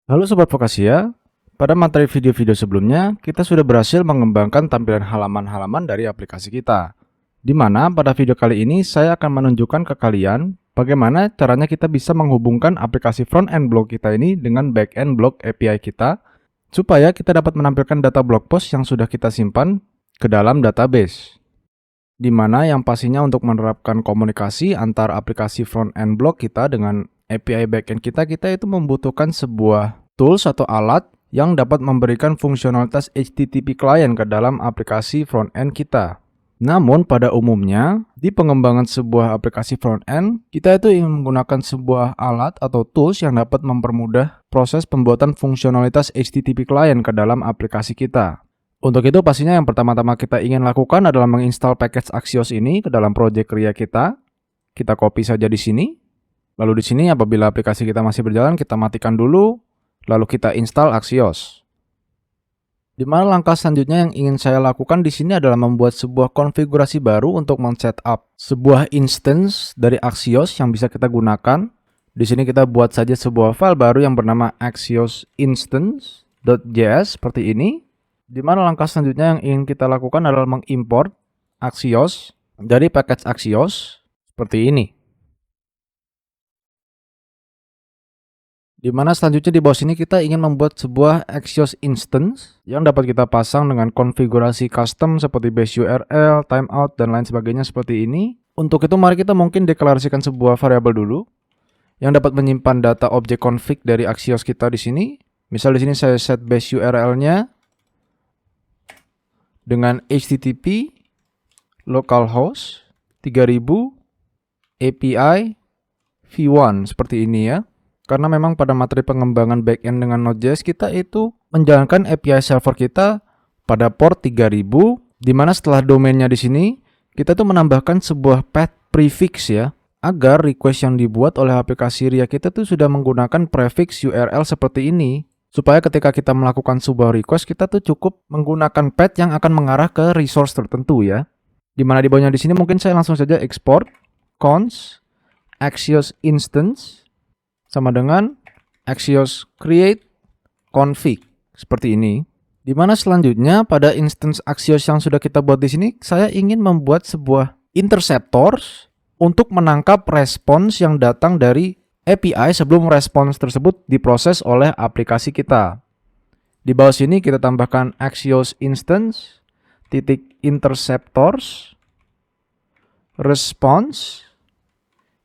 Halo Sobat Vokasia, pada materi video-video sebelumnya, kita sudah berhasil mengembangkan tampilan halaman-halaman dari aplikasi kita. Di mana pada video kali ini saya akan menunjukkan ke kalian bagaimana caranya kita bisa menghubungkan aplikasi front-end blog kita ini dengan back-end blog API kita, supaya kita dapat menampilkan data blog post yang sudah kita simpan ke dalam database. Di mana yang pastinya untuk menerapkan komunikasi antar aplikasi front-end blog kita dengan API backend kita itu membutuhkan sebuah tools atau alat yang dapat memberikan fungsionalitas HTTP client ke dalam aplikasi front-end kita. Namun pada umumnya, di pengembangan sebuah aplikasi front-end, kita itu ingin menggunakan sebuah alat atau tools yang dapat mempermudah proses pembuatan fungsionalitas HTTP client ke dalam aplikasi kita. Untuk itu pastinya yang pertama-tama kita ingin lakukan adalah menginstal package Axios ini ke dalam project Ria kita. Kita copy saja di sini. Lalu di sini apabila aplikasi kita masih berjalan, kita matikan dulu, lalu kita install Axios. Di mana langkah selanjutnya yang ingin saya lakukan di sini adalah membuat sebuah konfigurasi baru untuk men-setup sebuah instance dari Axios yang bisa kita gunakan. Di sini kita buat saja sebuah file baru yang bernama Axios instance.js seperti ini. Di mana langkah selanjutnya yang ingin kita lakukan adalah mengimport Axios dari package Axios seperti ini. Di mana selanjutnya di bawah sini kita ingin membuat sebuah Axios instance yang dapat kita pasang dengan konfigurasi custom seperti base URL, timeout, dan lain sebagainya seperti ini. Untuk itu mari kita mungkin deklarasikan sebuah variabel dulu yang dapat menyimpan data objek config dari Axios kita di sini. Misal di sini saya set base URL-nya dengan HTTP localhost 3000 API v1 seperti ini ya. Karena memang pada materi pengembangan backend dengan Node.js kita itu menjalankan API server kita pada port 3000, di mana setelah domainnya di sini kita tuh menambahkan sebuah path prefix ya, agar request yang dibuat oleh aplikasi Ria kita tuh sudah menggunakan prefix URL seperti ini, supaya ketika kita melakukan sebuah request kita tuh cukup menggunakan path yang akan mengarah ke resource tertentu ya. Di mana di bawahnya di sini mungkin saya langsung saja export const Axios instance sama dengan Axios create config seperti ini. Di mana selanjutnya pada instance Axios yang sudah kita buat di sini, saya ingin membuat sebuah interceptors untuk menangkap respons yang datang dari API sebelum respons tersebut diproses oleh aplikasi kita. Di bawah sini kita tambahkan Axios instance titik interceptors response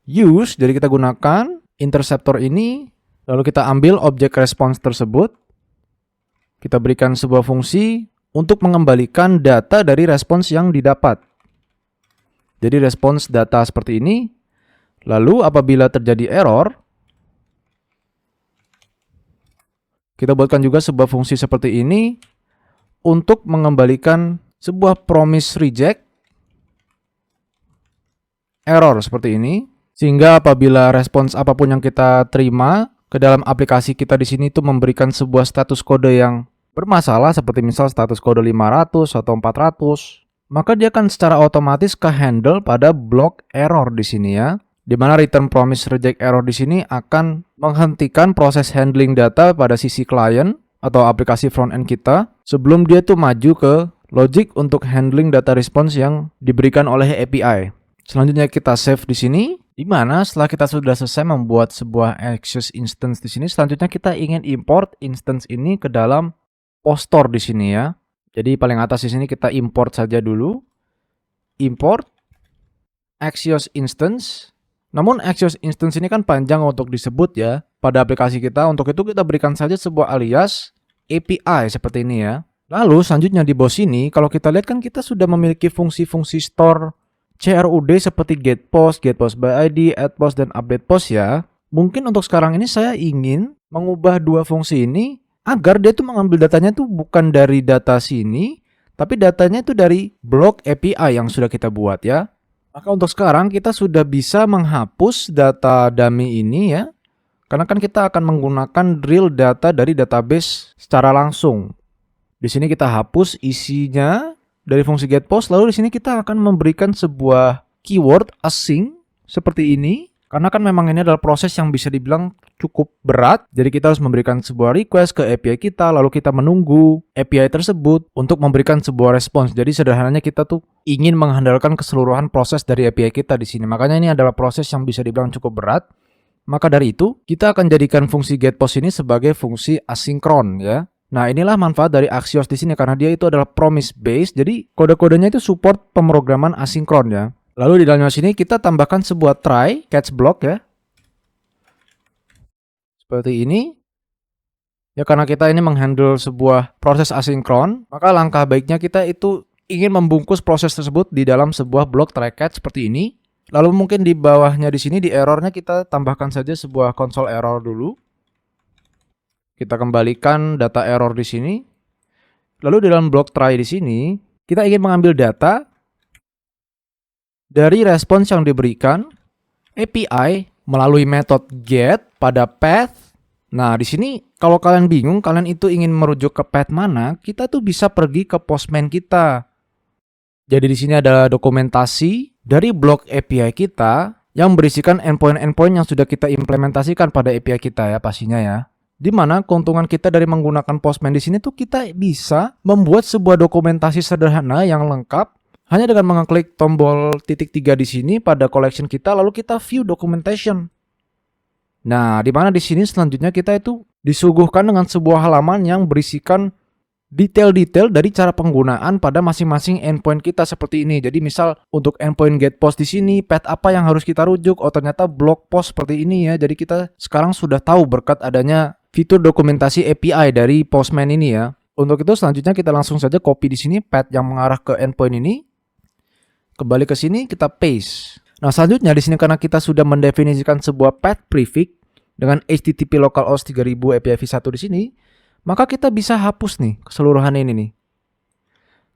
use, jadi kita gunakan interceptor ini, lalu kita ambil objek response tersebut, kita berikan sebuah fungsi untuk mengembalikan data dari respons yang didapat. Jadi respons data seperti ini, lalu apabila terjadi error, kita buatkan juga sebuah fungsi seperti ini untuk mengembalikan sebuah promise reject error seperti ini. Sehingga apabila respons apapun yang kita terima ke dalam aplikasi kita di sini itu memberikan sebuah status kode yang bermasalah seperti misal status kode 500 atau 400, maka dia akan secara otomatis ke handle pada block error di sini ya. Di mana return promise reject error di sini akan menghentikan proses handling data pada sisi client atau aplikasi front end kita sebelum dia tuh maju ke logic untuk handling data response yang diberikan oleh API. Selanjutnya kita save di sini. Di mana setelah kita sudah selesai membuat sebuah Axios instance di sini, selanjutnya kita ingin import instance ini ke dalam postor di sini ya. Jadi paling atas di sini kita import saja dulu. Import Axios instance. Namun Axios instance ini kan panjang untuk disebut ya pada aplikasi kita. Untuk itu kita berikan saja sebuah alias API seperti ini ya. Lalu selanjutnya di bawah sini kalau kita lihat kan kita sudah memiliki fungsi-fungsi store CRUD seperti getPost by ID, addPost, dan updatePost ya. Mungkin untuk sekarang ini saya ingin mengubah dua fungsi ini agar dia tuh mengambil datanya tuh bukan dari data sini, tapi datanya itu dari blok API yang sudah kita buat ya. Maka untuk sekarang kita sudah bisa menghapus data dummy ini ya. Karena kan kita akan menggunakan real data dari database secara langsung. Di sini kita hapus isinya dari fungsi getPost, lalu di sini kita akan memberikan sebuah keyword async seperti ini Karena kan memang ini adalah proses yang bisa dibilang cukup berat. Jadi kita harus memberikan sebuah request ke API kita, lalu kita menunggu API tersebut untuk memberikan sebuah respons. Jadi sederhananya kita tuh ingin mengandalkan keseluruhan proses dari API kita di sini. Makanya ini adalah proses yang bisa dibilang cukup berat. Maka dari itu, kita akan jadikan fungsi getPost ini sebagai fungsi asinkron ya. Nah, inilah manfaat dari Axios di sini karena dia itu adalah promise based. Jadi kode-kodenya itu support pemrograman asinkron ya. Lalu di dalamnya sini kita tambahkan sebuah try catch block ya. Seperti ini. Ya karena kita ini menghandle sebuah proses asinkron, maka langkah baiknya kita itu ingin membungkus proses tersebut di dalam sebuah blok try catch seperti ini. Lalu mungkin di bawahnya di sini di errornya kita tambahkan saja sebuah console error dulu. Kita kembalikan data error di sini. Lalu di dalam blok try di sini kita ingin mengambil data dari respons yang diberikan API melalui metode get pada path. Nah, di sini kalau kalian bingung, kalian itu ingin merujuk ke path mana, kita tuh bisa pergi ke Postman kita. Jadi di sini ada dokumentasi dari blok API kita yang berisikan endpoint-endpoint yang sudah kita implementasikan pada API kita ya pastinya ya. Dimana keuntungan kita dari menggunakan Postman di sini tuh kita bisa membuat sebuah dokumentasi sederhana yang lengkap hanya dengan mengklik tombol titik 3 di sini pada collection kita, lalu kita view documentation. Nah, di mana di sini selanjutnya kita itu disuguhkan dengan sebuah halaman yang berisikan detail-detail dari cara penggunaan pada masing-masing endpoint kita seperti ini. Jadi misal untuk endpoint getPost di sini, path apa yang harus kita rujuk? Oh, ternyata blog post seperti ini ya. Jadi kita sekarang sudah tahu berkat adanya fitur dokumentasi API dari Postman ini ya. Untuk itu selanjutnya kita langsung saja copy di sini path yang mengarah ke endpoint ini. Kembali ke sini kita paste. Nah, selanjutnya di sini karena kita sudah mendefinisikan sebuah path prefix dengan HTTP localhost 3000 API v1 di sini, maka kita bisa hapus nih keseluruhan ini nih.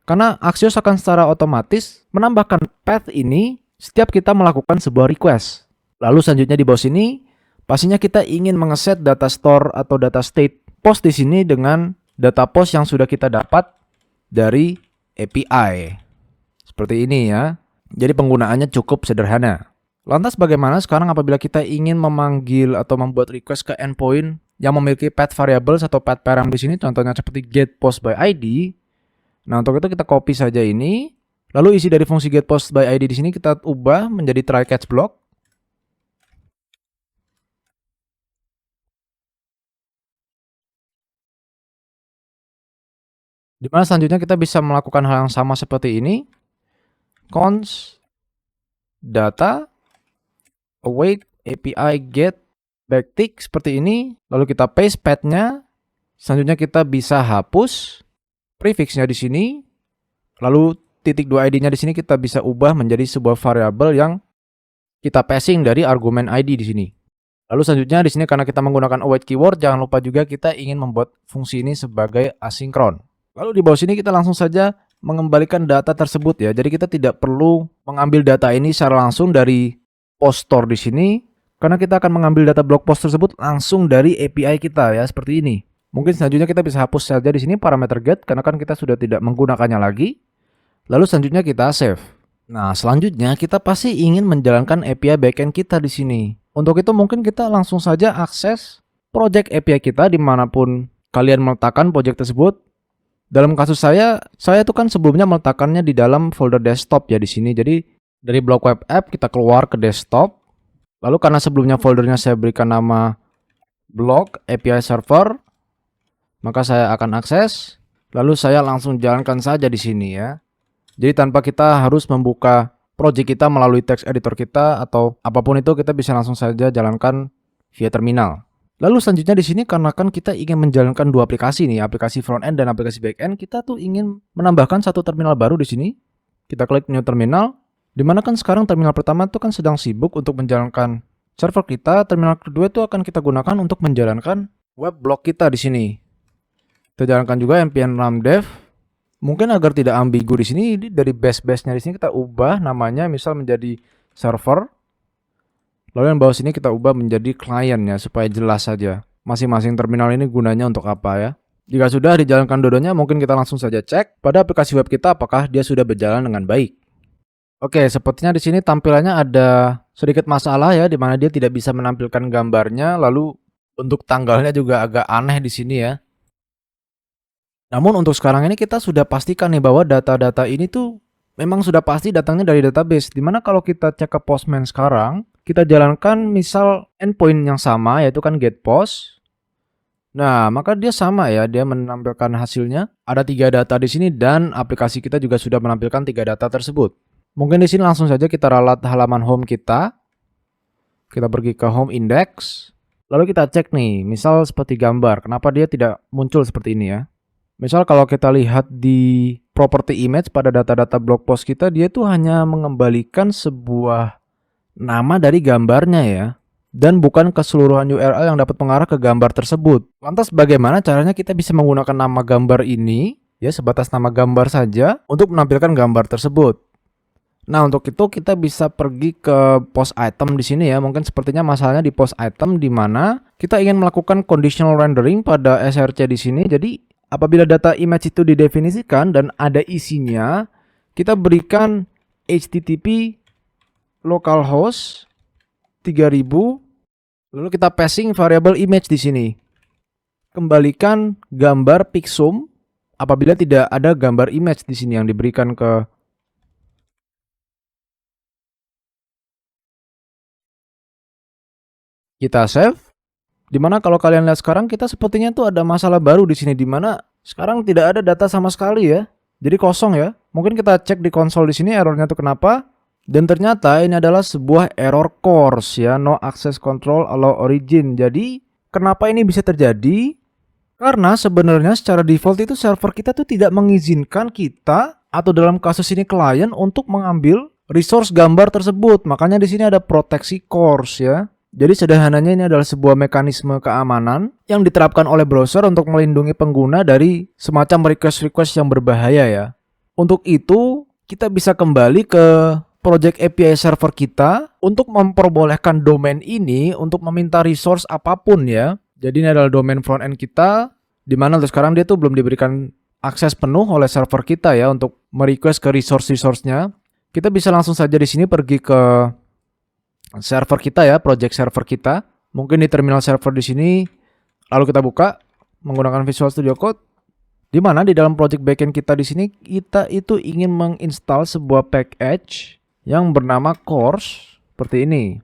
Karena Axios akan secara otomatis menambahkan path ini setiap kita melakukan sebuah request. Lalu selanjutnya di bawah sini, pastinya kita ingin mengeset data store atau data state post di sini dengan data post yang sudah kita dapat dari API. Seperti ini ya. Jadi penggunaannya cukup sederhana. Lantas bagaimana sekarang apabila kita ingin memanggil atau membuat request ke endpoint yang memiliki path variables atau path param di sini, contohnya seperti getPost by ID. Nah, untuk itu kita copy saja ini. Lalu isi dari fungsi getPost by ID di sini kita ubah menjadi try catch block. Di mana selanjutnya kita bisa melakukan hal yang sama seperti ini. Const data await API get backtick seperti ini, lalu kita paste path-nya. Selanjutnya kita bisa hapus prefix-nya di sini. Lalu titik 2 ID-nya di sini kita bisa ubah menjadi sebuah variabel yang kita passing dari argumen ID di sini. Lalu selanjutnya di sini karena kita menggunakan await keyword, jangan lupa juga kita ingin membuat fungsi ini sebagai asinkron. Lalu di bawah sini kita langsung saja mengembalikan data tersebut ya. Jadi kita tidak perlu mengambil data ini secara langsung dari post store di sini, karena kita akan mengambil data blog post tersebut langsung dari API kita ya, seperti ini. Mungkin selanjutnya kita bisa hapus saja di sini parameter get karena kan kita sudah tidak menggunakannya lagi. Lalu selanjutnya kita save. Nah, selanjutnya kita pasti ingin menjalankan API backend kita di sini. Untuk itu mungkin kita langsung saja akses project API kita dimanapun kalian meletakkan project tersebut. Dalam kasus saya itu kan sebelumnya meletakkannya di dalam folder desktop ya di sini. Jadi dari blok web app kita keluar ke desktop. Lalu karena sebelumnya foldernya saya berikan nama blog API server, maka saya akan akses. Lalu saya langsung jalankan saja di sini ya. Jadi tanpa kita harus membuka project kita melalui text editor kita atau apapun itu, kita bisa langsung saja jalankan via terminal. Lalu selanjutnya di sini karena kan kita ingin menjalankan dua aplikasi nih, aplikasi front end dan aplikasi back end, kita tuh ingin menambahkan satu terminal baru di sini. Kita klik new terminal, dimana kan sekarang terminal pertama tuh kan sedang sibuk untuk menjalankan server kita, terminal kedua itu akan kita gunakan untuk menjalankan web blog kita di sini. Kita jalankan juga npm run dev. Mungkin agar tidak ambigu di sini, dari base-nya di sini kita ubah namanya misal menjadi server. Lalu yang bawah sini kita ubah menjadi client ya, supaya jelas saja masing-masing terminal ini gunanya untuk apa ya. Jika sudah dijalankan dua-duanya, mungkin kita langsung saja cek pada aplikasi web kita apakah dia sudah berjalan dengan baik. Oke, sepertinya di sini tampilannya ada sedikit masalah ya, di mana dia tidak bisa menampilkan gambarnya, lalu untuk tanggalnya juga agak aneh di sini ya. Namun untuk sekarang ini kita sudah pastikan nih bahwa data-data ini tuh memang sudah pasti datangnya dari database. Dimana kalau kita cek ke Postman sekarang, kita jalankan misal endpoint yang sama yaitu kan get post. Nah, maka dia sama ya, dia menampilkan hasilnya. Ada 3 data di sini dan aplikasi kita juga sudah menampilkan 3 data tersebut. Mungkin di sini langsung saja kita ralat halaman home kita. Kita pergi ke home index. Lalu kita cek nih, misal seperti gambar. Kenapa dia tidak muncul seperti ini ya? Misal kalau kita lihat di property image pada data-data blog post kita, dia tuh hanya mengembalikan sebuah nama dari gambarnya ya. Dan bukan keseluruhan URL yang dapat mengarah ke gambar tersebut. Lantas bagaimana caranya kita bisa menggunakan nama gambar ini, ya sebatas nama gambar saja, untuk menampilkan gambar tersebut. Nah, untuk itu kita bisa pergi ke post item di sini ya. Mungkin sepertinya masalahnya di post item di mana kita ingin melakukan conditional rendering pada src di sini. Jadi, apabila data image itu didefinisikan dan ada isinya, kita berikan http localhost 3000, lalu kita passing variable image di sini. Kembalikan gambar pixum apabila tidak ada gambar image di sini yang diberikan ke kita save. Dimana kalau kalian lihat sekarang kita sepertinya tuh ada masalah baru di sini, dimana sekarang tidak ada data sama sekali ya. Jadi kosong ya. Mungkin kita cek di konsol di sini errornya tuh kenapa. Dan ternyata ini adalah sebuah error course ya, no access control allow origin. Jadi kenapa ini bisa terjadi? Karena sebenarnya secara default itu server kita tuh tidak mengizinkan kita atau dalam kasus ini klien untuk mengambil resource gambar tersebut. Makanya di sini ada proteksi course ya. Jadi sederhananya ini adalah sebuah mekanisme keamanan yang diterapkan oleh browser untuk melindungi pengguna dari semacam request-request yang berbahaya ya. Untuk itu, kita bisa kembali ke project API server kita untuk memperbolehkan domain ini untuk meminta resource apapun ya. Jadi ini adalah domain frontend kita, di mana untuk sekarang dia tuh belum diberikan akses penuh oleh server kita ya untuk merequest ke resource-nya. Kita bisa langsung saja di sini pergi ke server kita ya, project server kita. Mungkin di terminal server di sini, lalu kita buka menggunakan Visual Studio Code. Di mana di dalam project backend kita di sini kita itu ingin menginstal sebuah package yang bernama course seperti ini.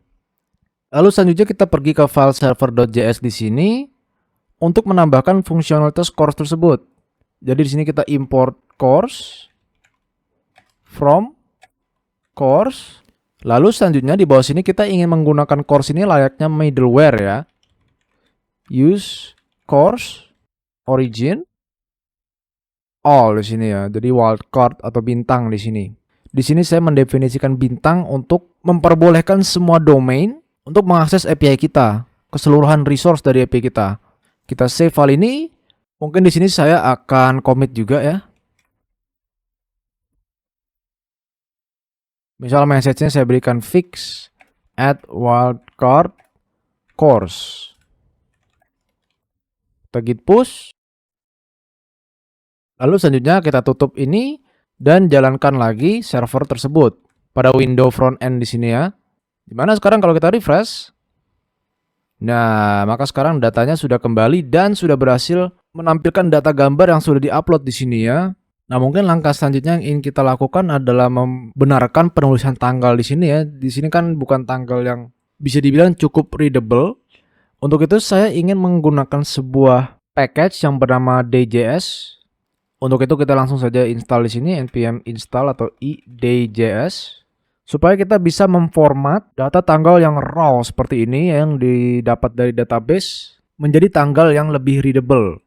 Lalu selanjutnya kita pergi ke file server.js di sini untuk menambahkan fungsionalitas course tersebut. Jadi di sini kita import course from course. Lalu selanjutnya di bawah sini kita ingin menggunakan course ini layaknya middleware ya. Use course origin all di sini ya. Jadi wildcard atau bintang di sini. Di sini saya mendefinisikan bintang untuk memperbolehkan semua domain untuk mengakses API kita, keseluruhan resource dari API kita. Kita save file ini. Mungkin di sini saya akan commit juga ya. Misal message-nya saya berikan fix add wildcard course. Kita git push. Lalu selanjutnya kita tutup ini dan jalankan lagi server tersebut pada window front end di sini ya. Dimana sekarang kalau kita refresh, nah maka sekarang datanya sudah kembali dan sudah berhasil menampilkan data gambar yang sudah diupload di sini ya. Nah, mungkin langkah selanjutnya yang ingin kita lakukan adalah membenarkan penulisan tanggal di sini ya. Di sini kan bukan tanggal yang bisa dibilang cukup readable. Untuk itu saya ingin menggunakan sebuah package yang bernama DayJS. Untuk itu kita langsung saja install di sini npm install atau i-day.js supaya kita bisa memformat data tanggal yang raw seperti ini yang didapat dari database menjadi tanggal yang lebih readable.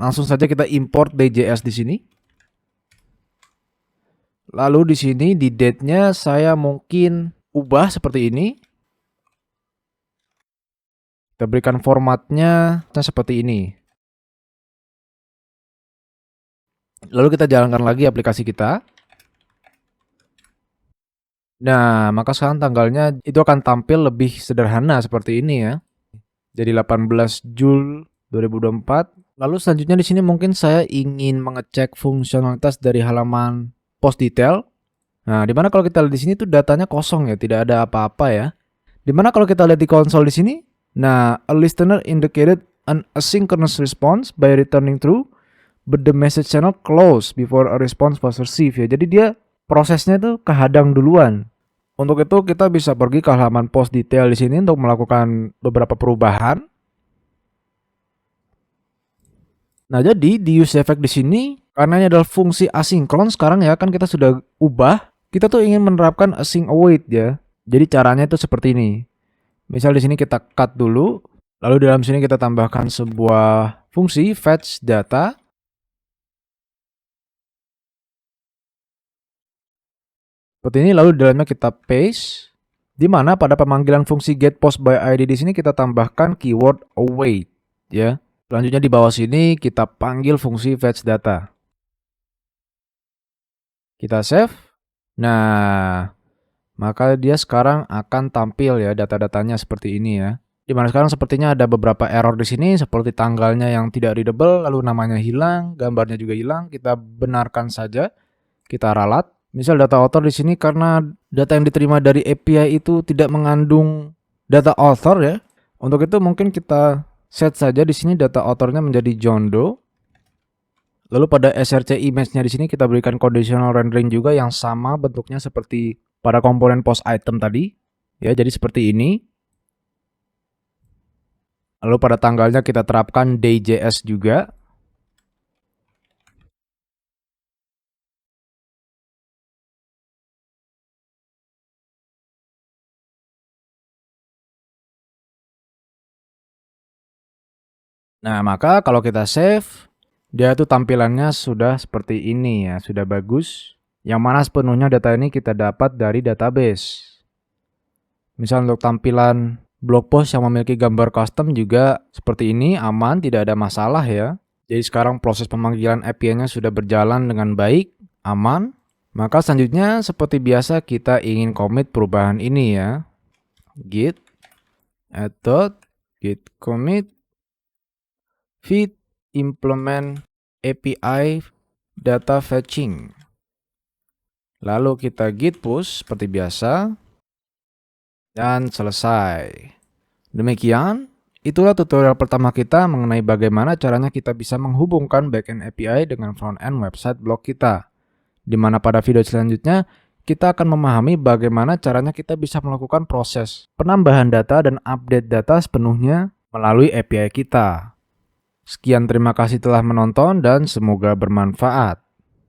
Langsung saja kita import DayJS di sini. Lalu di sini di date-nya saya mungkin ubah seperti ini. Kita berikan formatnya seperti ini. Lalu kita jalankan lagi aplikasi kita. Nah, maka sekarang tanggalnya itu akan tampil lebih sederhana seperti ini ya. Jadi 18 Jul 2024. Lalu selanjutnya di sini mungkin saya ingin mengecek fungsionalitas dari halaman post detail. Nah, dimana kalau kita lihat di sini tuh datanya kosong ya, tidak ada apa-apa ya. Dimana kalau kita lihat di konsol di sini, nah, a listener indicated an asynchronous response by returning true, but the message channel closed before a response was received ya. Jadi dia prosesnya tuh kehadang duluan. Untuk itu kita bisa pergi ke halaman post detail di sini untuk melakukan beberapa perubahan. Nah, jadi di use effect di sini karena ini adalah fungsi asinkron sekarang ya, kan kita sudah ubah. Kita tuh ingin menerapkan async await ya. Jadi caranya itu seperti ini. Misal di sini kita cut dulu, lalu dalam sini kita tambahkan sebuah fungsi fetch data. Seperti ini, lalu di dalamnya kita paste. Di mana pada pemanggilan fungsi get post by id di sini kita tambahkan keyword await ya. Selanjutnya di bawah sini kita panggil fungsi fetch data. Kita save. Nah, maka dia sekarang akan tampil ya data-datanya seperti ini ya. Dimana sekarang sepertinya ada beberapa error di sini seperti tanggalnya yang tidak readable, lalu namanya hilang, gambarnya juga hilang. Kita benarkan saja, kita ralat. Misal data author di sini karena data yang diterima dari API itu tidak mengandung data author ya. Untuk itu mungkin kita set saja di sini data authornya menjadi John Doe. Lalu pada src image-nya di sini kita berikan conditional rendering juga yang sama bentuknya seperti pada komponen post item tadi. Ya, jadi seperti ini. Lalu pada tanggalnya kita terapkan day.js juga. Nah, maka kalau kita save, dia tuh tampilannya sudah seperti ini ya, sudah bagus. Yang mana sepenuhnya data ini kita dapat dari database. Misal untuk tampilan blog post yang memiliki gambar custom juga seperti ini, aman, tidak ada masalah ya. Jadi sekarang proses pemanggilan API-nya sudah berjalan dengan baik, aman. Maka selanjutnya seperti biasa kita ingin commit perubahan ini ya. Git add git commit feed implement API data fetching. Lalu kita git push seperti biasa. Dan selesai. Demikian, itulah tutorial pertama kita mengenai bagaimana caranya kita bisa menghubungkan backend API dengan frontend website blog kita. Di mana pada video selanjutnya, kita akan memahami bagaimana caranya kita bisa melakukan proses penambahan data dan update data sepenuhnya melalui API kita. Sekian, terima kasih telah menonton dan semoga bermanfaat.